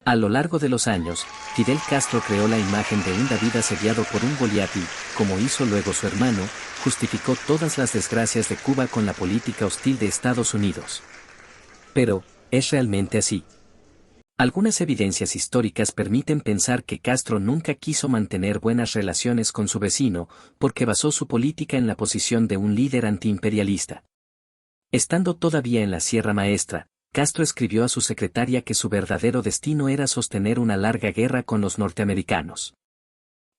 A lo largo de los años, Fidel Castro creó la imagen de un David asediado por un Goliat y, como hizo luego su hermano, justificó todas las desgracias de Cuba con la política hostil de Estados Unidos. Pero, ¿es realmente así? Algunas evidencias históricas permiten pensar que Castro nunca quiso mantener buenas relaciones con su vecino, porque basó su política en la posición de un líder antiimperialista. Estando todavía en la Sierra Maestra, Castro escribió a su secretaria que su verdadero destino era sostener una larga guerra con los norteamericanos.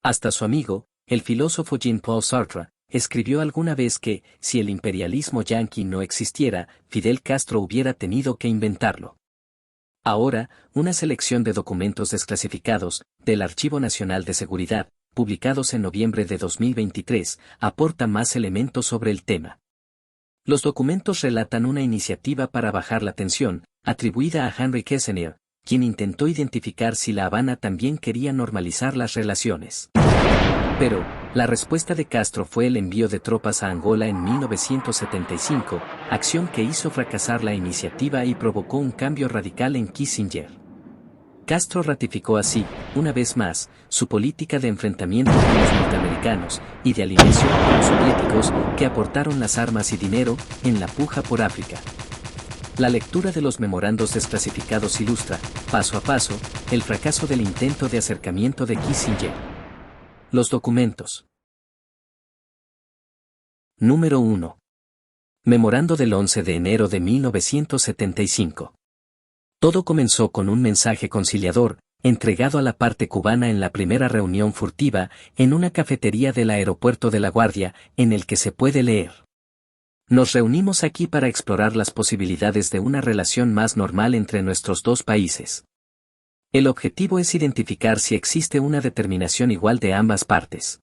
Hasta su amigo, el filósofo Jean-Paul Sartre, escribió alguna vez que, si el imperialismo yanqui no existiera, Fidel Castro hubiera tenido que inventarlo. Ahora, una selección de documentos desclasificados, del Archivo Nacional de Seguridad, publicados en noviembre de 2023, aporta más elementos sobre el tema. Los documentos relatan una iniciativa para bajar la tensión, atribuida a Henry Kissinger, quien intentó identificar si La Habana también quería normalizar las relaciones. Pero, la respuesta de Castro fue el envío de tropas a Angola en 1975, acción que hizo fracasar la iniciativa y provocó un cambio radical en Kissinger. Castro ratificó así, una vez más, su política de enfrentamiento con los norteamericanos y de alineación con los soviéticos que aportaron las armas y dinero en la puja por África. La lectura de los memorandos desclasificados ilustra, paso a paso, el fracaso del intento de acercamiento de Kissinger. Los documentos. Número 1. Memorando del 11 de enero de 1975. Todo comenzó con un mensaje conciliador, entregado a la parte cubana en la primera reunión furtiva, en una cafetería del aeropuerto de La Guardia, en el que se puede leer: nos reunimos aquí para explorar las posibilidades de una relación más normal entre nuestros dos países. El objetivo es identificar si existe una determinación igual de ambas partes.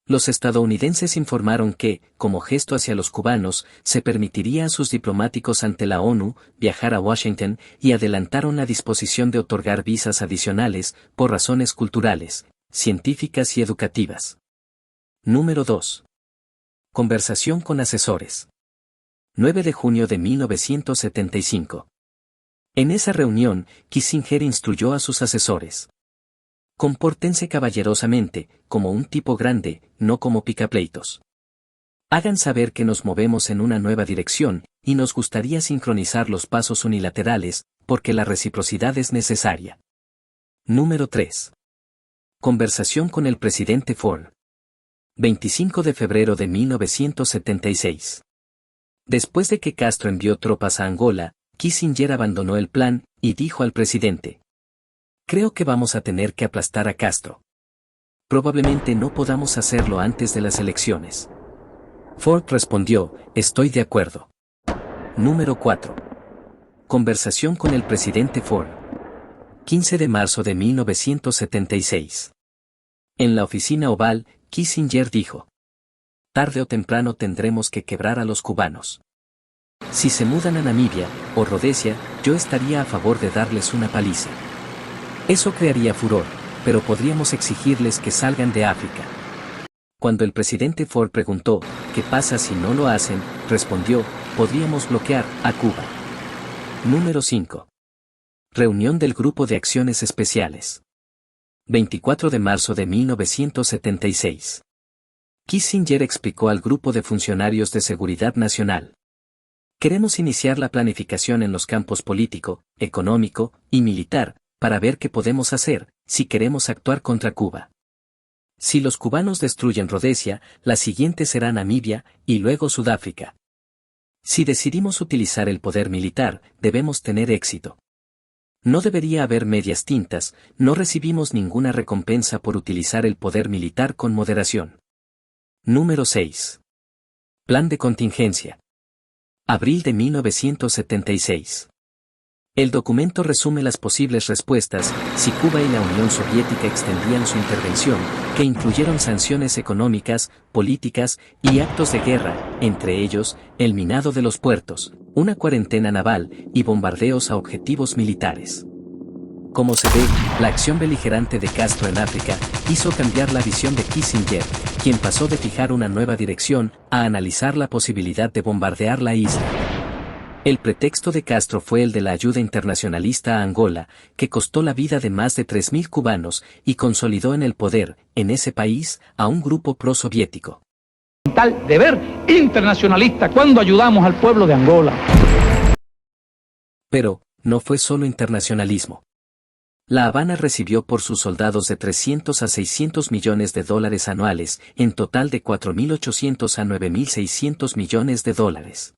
Los estadounidenses informaron que, como gesto hacia los cubanos, se permitiría a sus diplomáticos ante la ONU viajar a Washington y adelantaron la disposición de otorgar visas adicionales por razones culturales, científicas y educativas. Número 2. Conversación con asesores. 9 de junio de 1975. En esa reunión, Kissinger instruyó a sus asesores: compórtense caballerosamente, como un tipo grande, no como picapleitos. Hagan saber que nos movemos en una nueva dirección, y nos gustaría sincronizar los pasos unilaterales, porque la reciprocidad es necesaria. Número 3. Conversación con el presidente Ford. 25 de febrero de 1976. Después de que Castro envió tropas a Angola, Kissinger abandonó el plan, y dijo al presidente: creo que vamos a tener que aplastar a Castro. Probablemente no podamos hacerlo antes de las elecciones. Ford respondió: estoy de acuerdo. Número 4. Conversación con el presidente Ford. 15 de marzo de 1976. En la oficina oval, Kissinger dijo: tarde o temprano tendremos que quebrar a los cubanos. Si se mudan a Namibia o Rodesia, yo estaría a favor de darles una paliza. Eso crearía furor, pero podríamos exigirles que salgan de África. Cuando el presidente Ford preguntó, ¿qué pasa si no lo hacen?, respondió: podríamos bloquear a Cuba. Número 5. Reunión del Grupo de Acciones Especiales. 24 de marzo de 1976. Kissinger explicó al grupo de funcionarios de seguridad nacional: queremos iniciar la planificación en los campos político, económico y militar, para ver qué podemos hacer, si queremos actuar contra Cuba. Si los cubanos destruyen Rodesia, la siguiente será Namibia, y luego Sudáfrica. Si decidimos utilizar el poder militar, debemos tener éxito. No debería haber medias tintas, no recibimos ninguna recompensa por utilizar el poder militar con moderación. Número 6. Plan de contingencia. Abril de 1976. El documento resume las posibles respuestas si Cuba y la Unión Soviética extendían su intervención, que incluyeron sanciones económicas, políticas y actos de guerra, entre ellos, el minado de los puertos, una cuarentena naval y bombardeos a objetivos militares. Como se ve, la acción beligerante de Castro en África hizo cambiar la visión de Kissinger, quien pasó de fijar una nueva dirección a analizar la posibilidad de bombardear la isla. El pretexto de Castro fue el de la ayuda internacionalista a Angola, que costó la vida de más de 3.000 cubanos y consolidó en el poder, en ese país, a un grupo prosoviético. Tal deber internacionalista cuando ayudamos al pueblo de Angola. Pero, no fue solo internacionalismo. La Habana recibió por sus soldados de 300 a 600 millones de dólares anuales, en total de 4.800 a 9.600 millones de dólares.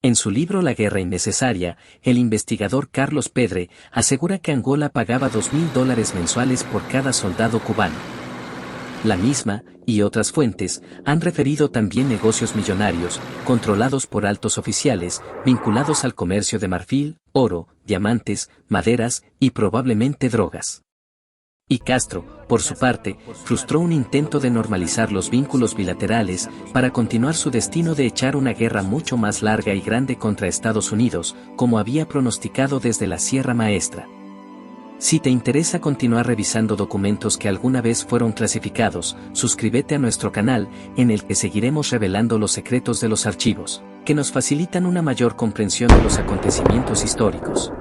En su libro La guerra innecesaria, el investigador Carlos Pedre asegura que Angola pagaba $2.000 mensuales por cada soldado cubano. La misma, y otras fuentes, han referido también negocios millonarios, controlados por altos oficiales, vinculados al comercio de marfil, oro, diamantes, maderas y probablemente drogas. Y Castro, por su parte, frustró un intento de normalizar los vínculos bilaterales para continuar su destino de echar una guerra mucho más larga y grande contra Estados Unidos, como había pronosticado desde la Sierra Maestra. Si te interesa continuar revisando documentos que alguna vez fueron clasificados, suscríbete a nuestro canal, en el que seguiremos revelando los secretos de los archivos, que nos facilitan una mayor comprensión de los acontecimientos históricos.